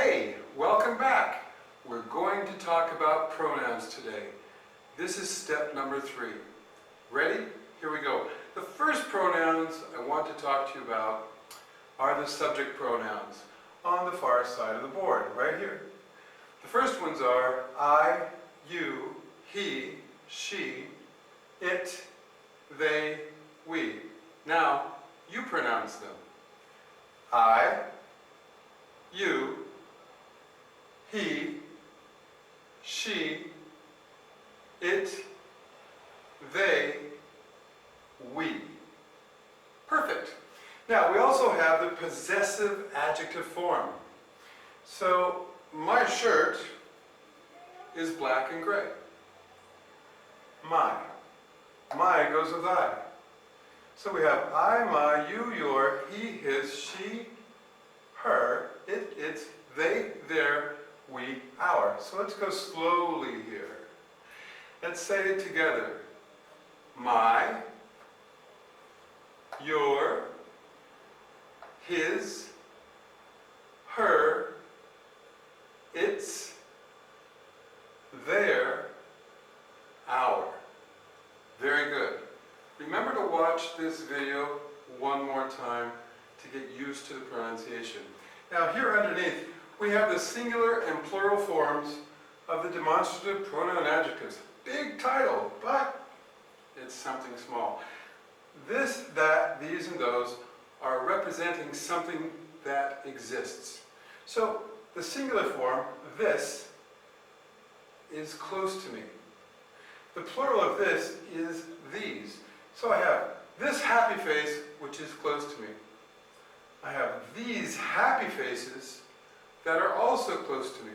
Hey, welcome back. We're going to talk about pronouns today. This is step number 3. Ready? Here we go. The first pronouns I want to talk to you about are the subject pronouns on the far side of the board, right here. The first ones are I, you, he, she, it, they, we. Now, you pronounce them. I, you, he, she, it, they, we. Perfect. Now, we also have the possessive adjective form. So, my shirt is black and gray. My. My goes with I. So we have I, my, you, your, he, his, she, her, it, its, they, their, we, our. So let's go slowly here. Let's say it together. My, your, his, her, its, their, our. Very good. Remember to watch this video one more time to get used to the pronunciation. Now here underneath, we have the singular and plural forms of the demonstrative pronoun adjectives. Big title, but it's something small. This, that, these, and those are representing something that exists. So the singular form, this, is close to me. The plural of this is these. So I have this happy face, which is close to me. I have these happy faces that are also close to me.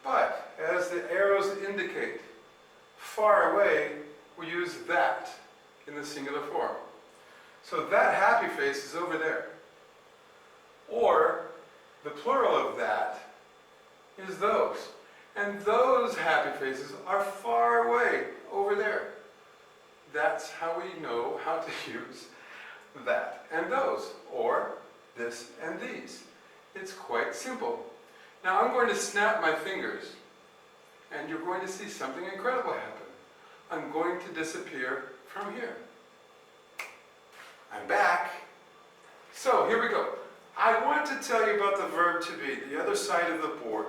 But, as the arrows indicate, far away, we use that in the singular form. So that happy face is over there. Or, the plural of that is those. And those happy faces are far away, over there. That's how we know how to use that and those, or this and these. It's quite simple. Now I'm going to snap my fingers, and you're going to see something incredible happen. I'm going to disappear from here. I'm back. So here we go. I want to tell you about the verb to be, the other side of the board.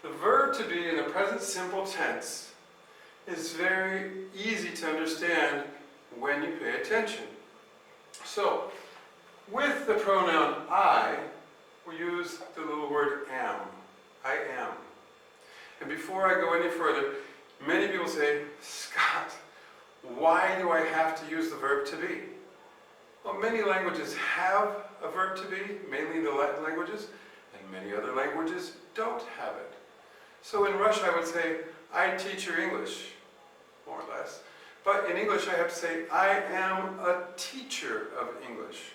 The verb to be in the present simple tense is very easy to understand when you pay attention. So, with the pronoun I, we use the little word am. I am. And before I go any further, many people say, Scott, why do I have to use the verb to be? Well, many languages have a verb to be, mainly the Latin languages, and many other languages don't have it. So in Russian I would say, I teach you English, more or less. But in English I have to say, I am a teacher of English.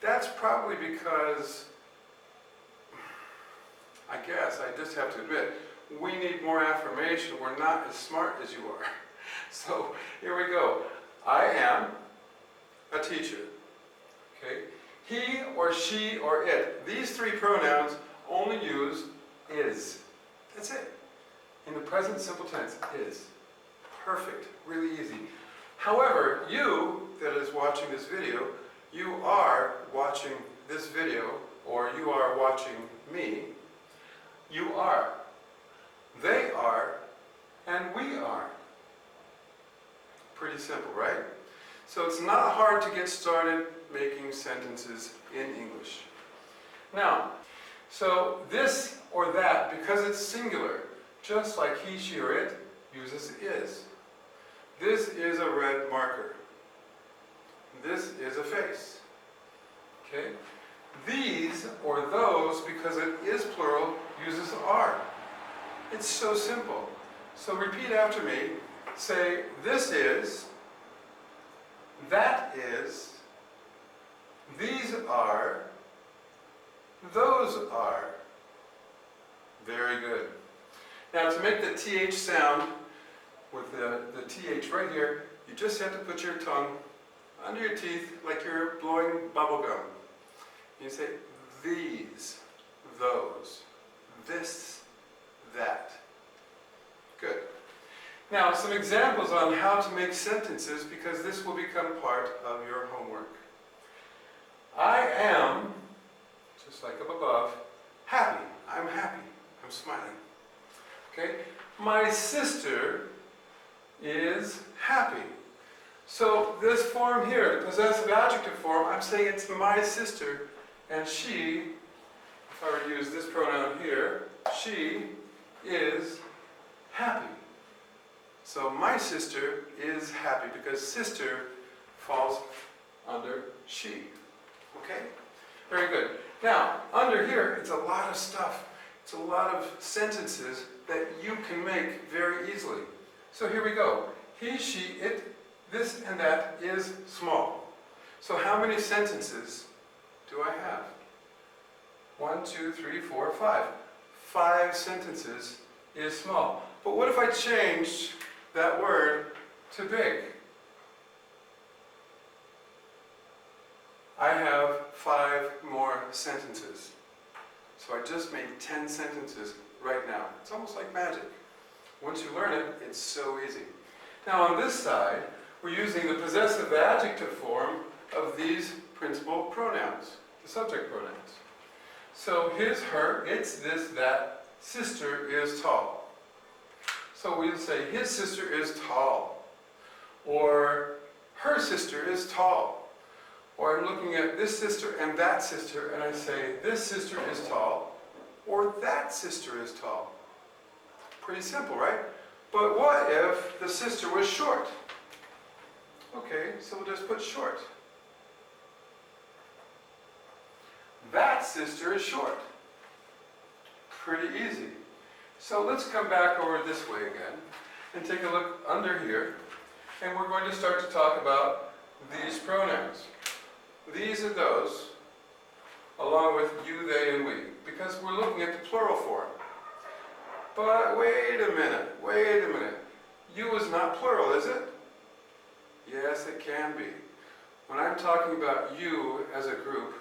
That's probably because, I guess, I just have to admit, we need more affirmation. We're not as smart as you are. So here we go. I am a teacher. Okay? He or she or it. These three pronouns only use is. That's it. In the present simple tense, is. Perfect. Really easy. However, you that is watching this video, you are watching this video, or you are watching me. You are. They are. And we are. Pretty simple, right? So it's not hard to get started making sentences in English. Now, so this or that, because it's singular, just like he, she, or it, uses is. This is a red marker. This is a face. Okay? These or those, because it is plural, uses are. It's so simple. So repeat after me. Say, this is, that is, these are, those are. Very good. Now to make the TH sound, with the TH right here, you just have to put your tongue under your teeth like you're blowing bubble gum. You say these, those. this, that. Good. Now, some examples on how to make sentences, because this will become part of your homework. I am, just like up above, happy. I'm happy. I'm smiling. Okay? My sister is happy. So this form here, the possessive adjective form, I'm saying it's my sister, and she, if I were to use this pronoun here, she is happy. So my sister is happy because sister falls under she. Okay? Very good. Now, under here, it's a lot of stuff. It's a lot of sentences that you can make very easily. So here we go. He, she, it, this, and that is small. So how many sentences do I have? 1, 2, 3, 4, 5. 5 sentences is small. But what if I changed that word to big? I have 5 more sentences. So I just made 10 sentences right now. It's almost like magic. Once you learn it, it's so easy. Now on this side, we're using the possessive adjective form of these principal pronouns, the subject pronouns. So his, her, it's, this, that, sister is tall. So we'll say his sister is tall, or her sister is tall. Or I'm looking at this sister and that sister, and I say this sister is tall, or that sister is tall. Pretty simple, right? But what if the sister was short? Okay, so we'll just put short. That sister is short. Pretty easy. So let's come back over this way again and take a look under here, and we're going to start to talk about these pronouns. These are those, along with you, they, and we, because we're looking at the plural form. But wait a minute. You is not plural, is it? Yes, it can be. When I'm talking about you as a group,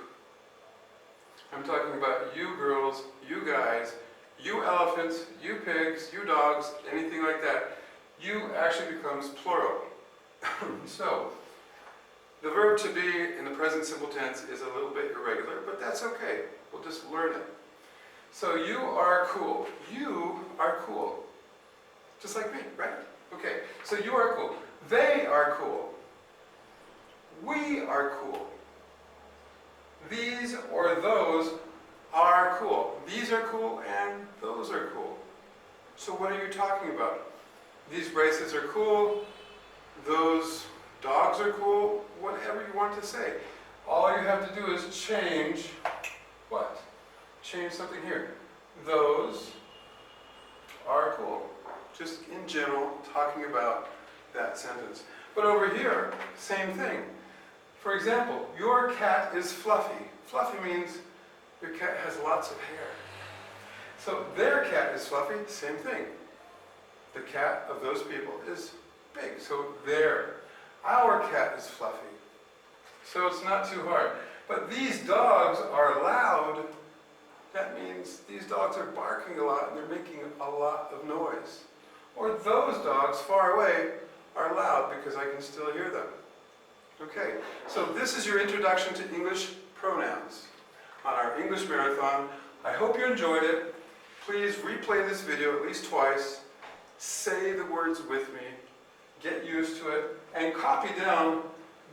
I'm talking about you girls, you guys, you elephants, you pigs, you dogs, anything like that. You actually becomes plural. So, the verb to be in the present simple tense is a little bit irregular, but that's okay. We'll just learn it. So you are cool. You are cool. Just like me, right? Okay, so you are cool. They are cool. We are cool. These or those are cool. These are cool and those are cool. So what are you talking about? These bracelets are cool. Those dogs are cool. Whatever you want to say. All you have to do is change what? Change something here. Those are cool. Just in general, talking about that sentence. But over here, same thing. For example, your cat is fluffy. Fluffy means your cat has lots of hair. So their cat is fluffy, same thing. The cat of those people is big, so their. Our cat is fluffy. So it's not too hard. But these dogs are loud. That means these dogs are barking a lot and they're making a lot of noise. Or those dogs far away are loud because I can still hear them. Okay, so this is your introduction to English pronouns on our English Marathon. I hope you enjoyed it. Please replay this video at least twice. Say the words with me. Get used to it. And copy down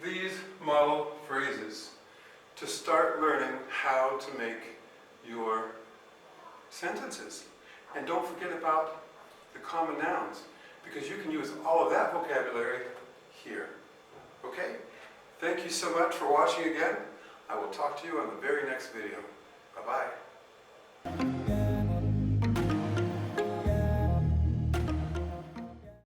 these model phrases to start learning how to make your sentences. And don't forget about the common nouns, because you can use all of that vocabulary here. Okay? Thank you so much for watching again. I will talk to you on the very next video. Bye-bye.